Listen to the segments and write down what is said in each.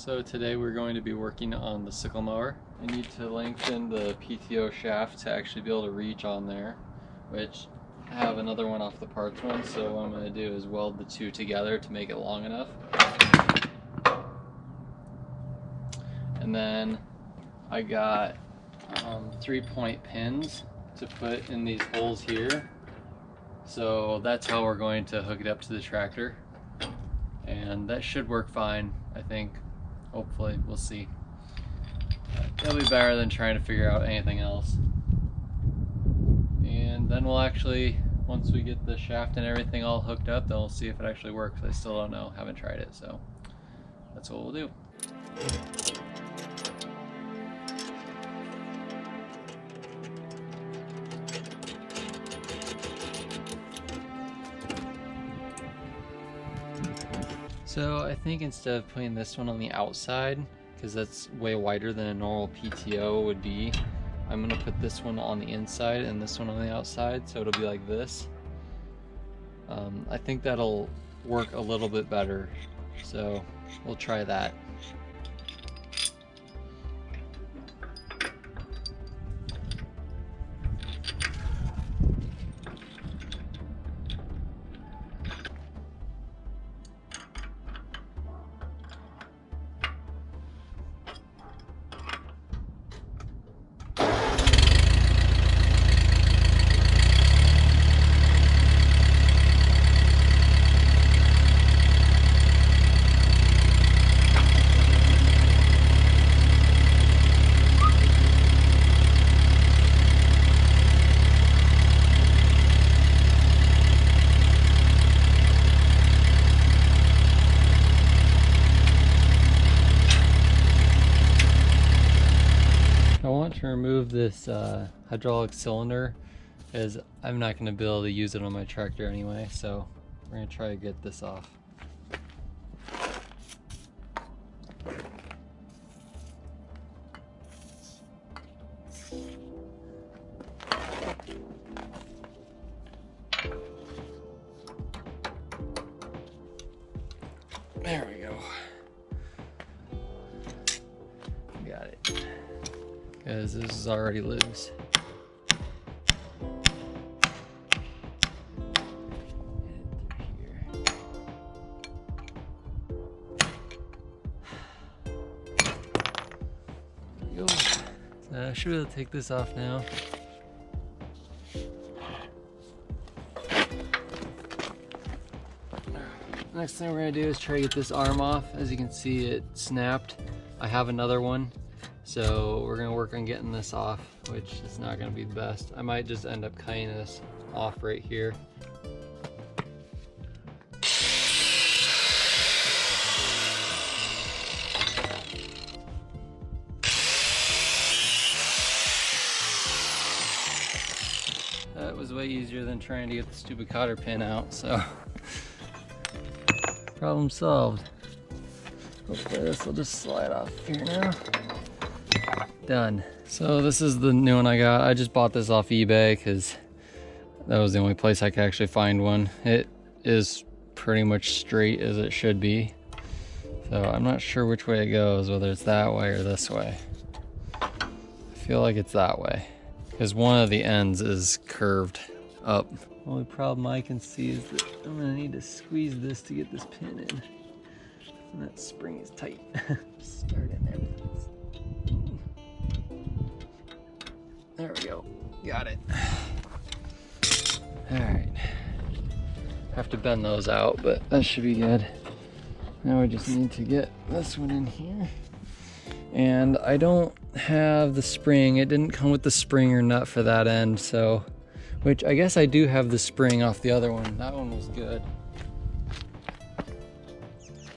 So today we're going to be working on the sickle mower. I need to lengthen the PTO shaft to actually be able to reach on there, which I have another one off the parts one, so what I'm going to do is weld the two together to make it long enough. And then I got 3-point pins to put in these holes here. So that's how we're going to hook it up to the tractor. And that should work fine, I think. Hopefully, we'll see. It'll be better than trying to figure out anything else. And then we'll actually, once we get the shaft and everything all hooked up, then we'll see if it actually works. I still don't know, haven't tried it, so that's what we'll do. So I think instead of putting this one on the outside, because that's way wider than a normal PTO would be, I'm going to put this one on the inside and this one on the outside, so it'll be like this. I think that'll work a little bit better, so we'll try that. I want to remove this hydraulic cylinder, as I'm not going to be able to use it on my tractor anyway, so we're going to try to get this off. There we go. Got it. Because this is already loose. There we go. So I should be able to take this off now. Next thing we're going to do is try to get this arm off. As you can see, it snapped. I have another one. So we're gonna work on getting this off, which is not gonna be the best. I might just end up cutting this off right here. That was way easier than trying to get the stupid cotter pin out, so problem solved. Hopefully this will just slide off here now. Done. So this is the new one I got. I just bought this off eBay because that was the only place I could actually find one. It is pretty much straight as it should be. So I'm not sure which way it goes, whether it's that way or this way. I feel like it's that way because one of the ends is curved up. Only problem I can see is that I'm gonna need to squeeze this to get this pin in. And that spring is tight. Start in there. There we go. Got it. Alright. Have to bend those out, but that should be good. Now we just need to get this one in here. And I don't have the spring. It didn't come with the spring or nut for that end, so, which I guess I do have the spring off the other one. That one was good.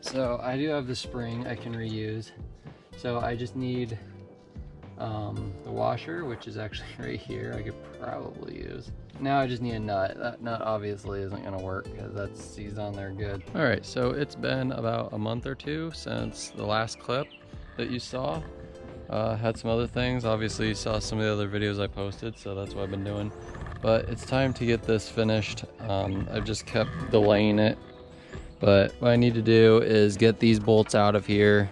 So I do have the spring I can reuse. So I just need the washer, which is actually right here. I could probably use. Now I just need a nut. That nut obviously isn't gonna work because that's seized on there good. All right, so it's been about a month or two since the last clip that you saw. Had some other things. Obviously you saw some of the other videos I posted, so that's what I've been doing. But it's time to get this finished. I've just kept delaying it. But what I need to do is get these bolts out of here,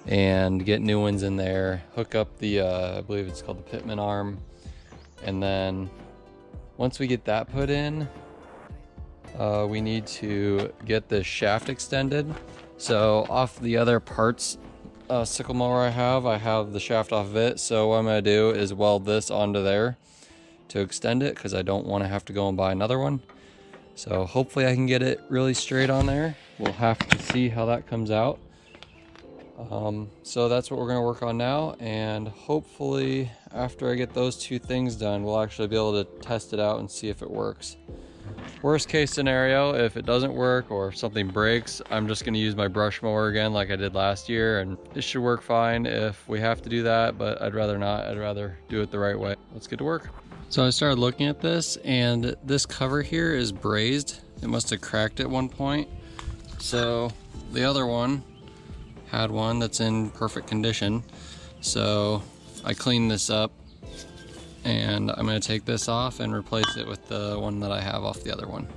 and get new ones in there, hook up the I believe it's called the Pitman arm, and then once we get that put in, we need to get the shaft extended. So off the other parts sickle mower I have the shaft off of it. So what I'm gonna do is weld this onto there to extend it, because I don't want to have to go and buy another one. So hopefully I can get it really straight on there. We'll have to see how that comes out. So that's what we're going to work on now, and hopefully after I get those two things done, we'll actually be able to test it out and see if it works. Worst case scenario, if it doesn't work or if something breaks, I'm just going to use my brush mower again like I did last year, and it should work fine if we have to do that, but I'd rather not. I'd rather do it the right way. Let's get to work. So I started looking at this, and this cover here is brazed. It must have cracked at one point. So the other one had one that's in perfect condition. So I cleaned this up, and I'm going to take this off and replace it with the one that I have off the other one.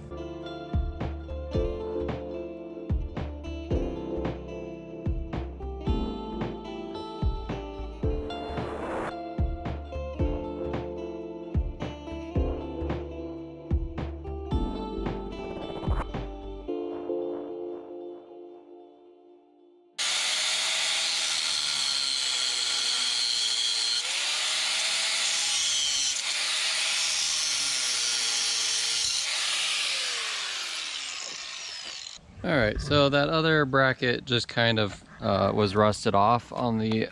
All right, so that other bracket just kind of was rusted off on the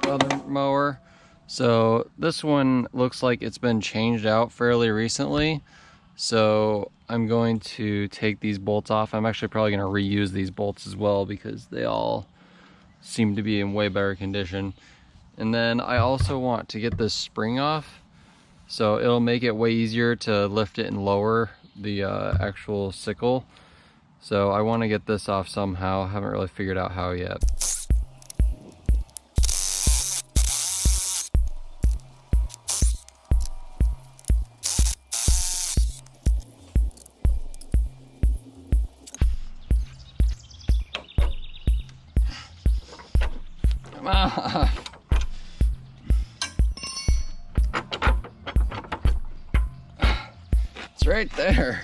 other mower. So this one looks like it's been changed out fairly recently. So I'm going to take these bolts off. I'm actually probably going to reuse these bolts as well, because they all seem to be in way better condition. And then I also want to get this spring off, so it'll make it way easier to lift it and lower the actual sickle. So I want to get this off somehow. Haven't really figured out how yet. Come on. It's right there.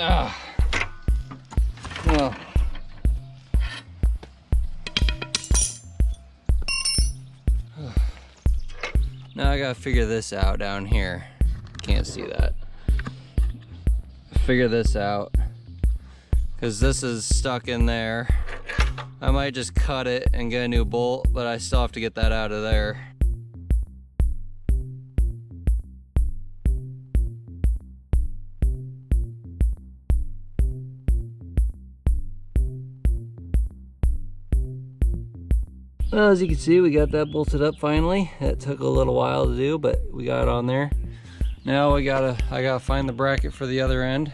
Oh. Now I gotta figure this out down here. Can't see that. Figure this out, because this is stuck in there. I might just cut it and get a new bolt, but I still have to get that out of there. Well, as you can see, we got that bolted up finally. It took a little while to do, but we got it on there. Now I gotta find the bracket for the other end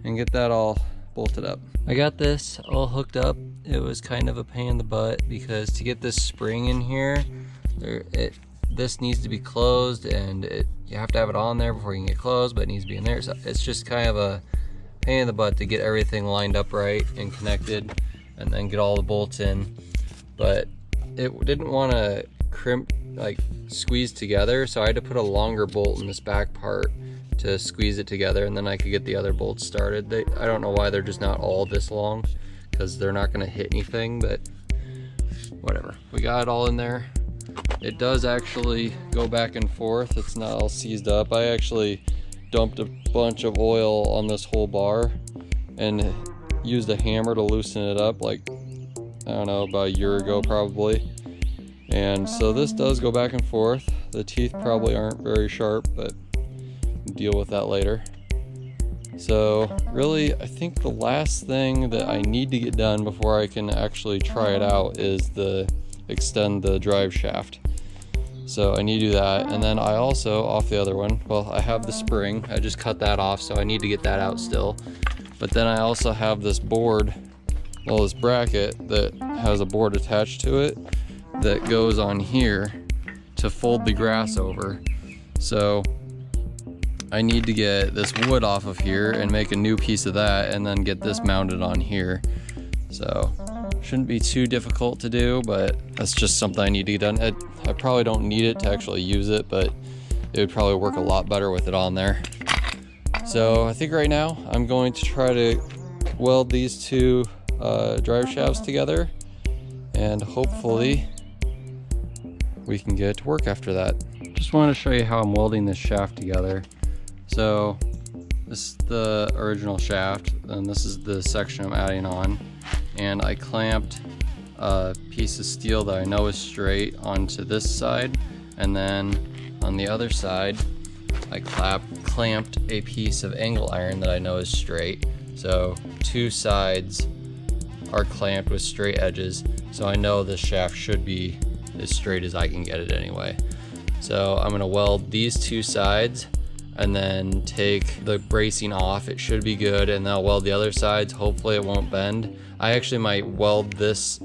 and get that all bolted up. I got this all hooked up. It was kind of a pain in the butt, because to get this spring in here, this needs to be closed, and you have to have it on there before you can get closed, but it needs to be in there. So it's just kind of a pain in the butt to get everything lined up right and connected, and then get all the bolts in. But it didn't want to squeeze together, so I had to put a longer bolt in this back part to squeeze it together, and then I could get the other bolts started. I don't know why they're just not all this long, because they're not going to hit anything, but whatever. We got it all in there. It does actually go back and forth. It's not all seized up. I actually dumped a bunch of oil on this whole bar and used a hammer to loosen it up, like, I don't know, about a year ago probably. And so this does go back and forth. The teeth probably aren't very sharp, but we'll deal with that later. So really, I think the last thing that I need to get done before I can actually try it out is extend the drive shaft. So I need to do that. And then I also, off the other one, well, I have the spring. I just cut that off, so I need to get that out still. But then I also have this board, well, this bracket that has a board attached to it that goes on here to fold the grass over. So I need to get this wood off of here and make a new piece of that, and then get this mounted on here. So shouldn't be too difficult to do, but that's just something I need to get done. I probably don't need it to actually use it, but it would probably work a lot better with it on there. So I think right now I'm going to try to weld these two drive shafts together, and hopefully we can get it to work after that. Just wanted to show you how I'm welding this shaft together. So this is the original shaft, and this is the section I'm adding on, and I clamped a piece of steel that I know is straight onto this side, and then on the other side I clamped a piece of angle iron that I know is straight. So two sides are clamped with straight edges, so I know this shaft should be as straight as I can get it anyway. So I'm gonna weld these two sides and then take the bracing off. It should be good, and then I'll weld the other sides. Hopefully it won't bend. I actually might weld these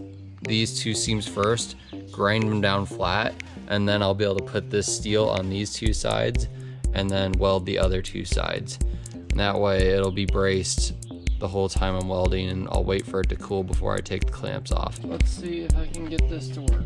two seams first, grind them down flat, and then I'll be able to put this steel on these two sides and then weld the other two sides. And that way it'll be braced the whole time I'm welding, and I'll wait for it to cool before I take the clamps off. Let's see if I can get this to work.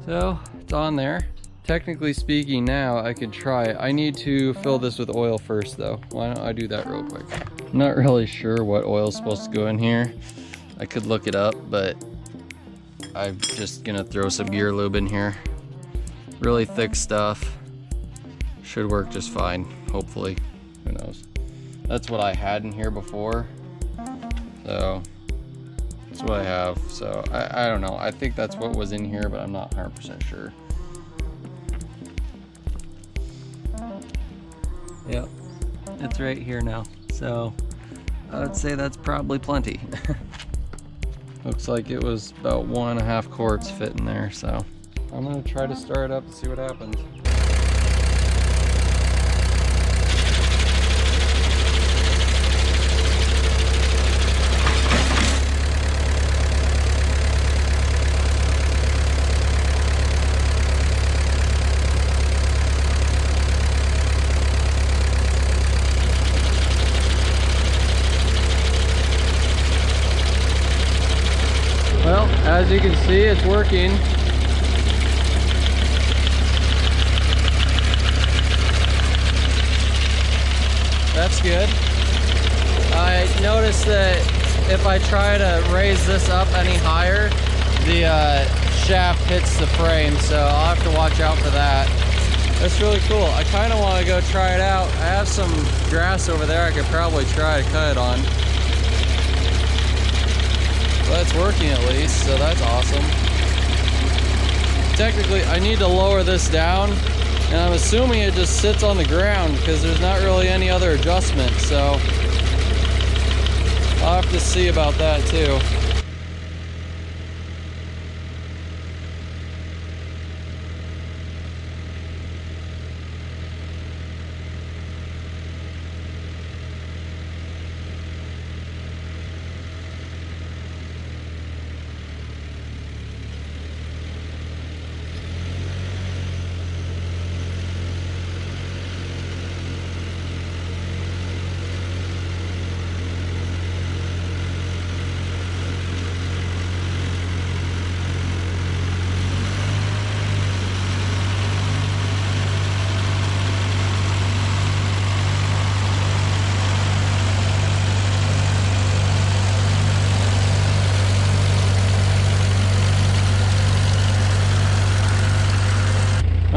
So it's on there. Technically speaking, now I could try it. I need to fill this with oil first though. Why don't I do that real quick? I'm not really sure what oil is supposed to go in here. I could look it up, but I'm just gonna throw some gear lube in here. Really thick stuff. Should work just fine, hopefully. Who knows? That's what I had in here before. So that's what I have. So I don't know. I think that's what was in here, but I'm not 100% sure. Yep, it's right here now. So I would say that's probably plenty. Looks like it was about 1.5 quarts fit in there. So I'm gonna try to start it up and see what happens. Well, as you can see, it's working. That's good. I noticed that if I try to raise this up any higher, the shaft hits the frame, so I'll have to watch out for that. That's really cool. I kind of want to go try it out. I have some grass over there I could probably try to cut it on. But it's working at least, so that's awesome. Technically, I need to lower this down, and I'm assuming it just sits on the ground because there's not really any other adjustment, so I'll have to see about that too.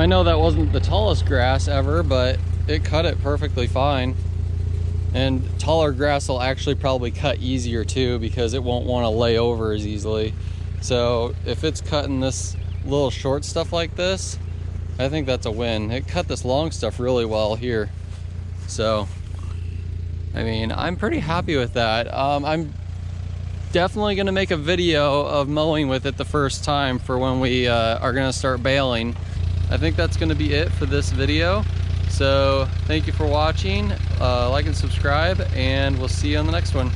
know that wasn't the tallest grass ever, but it cut it perfectly fine. And taller grass will actually probably cut easier too, because it won't want to lay over as easily. So if it's cutting this little short stuff like this, I think that's a win. It cut this long stuff really well here. So, I mean, I'm pretty happy with that. I'm definitely gonna make a video of mowing with it the first time for when we are gonna start baling. I think that's gonna be it for this video. So thank you for watching, like and subscribe, and we'll see you on the next one.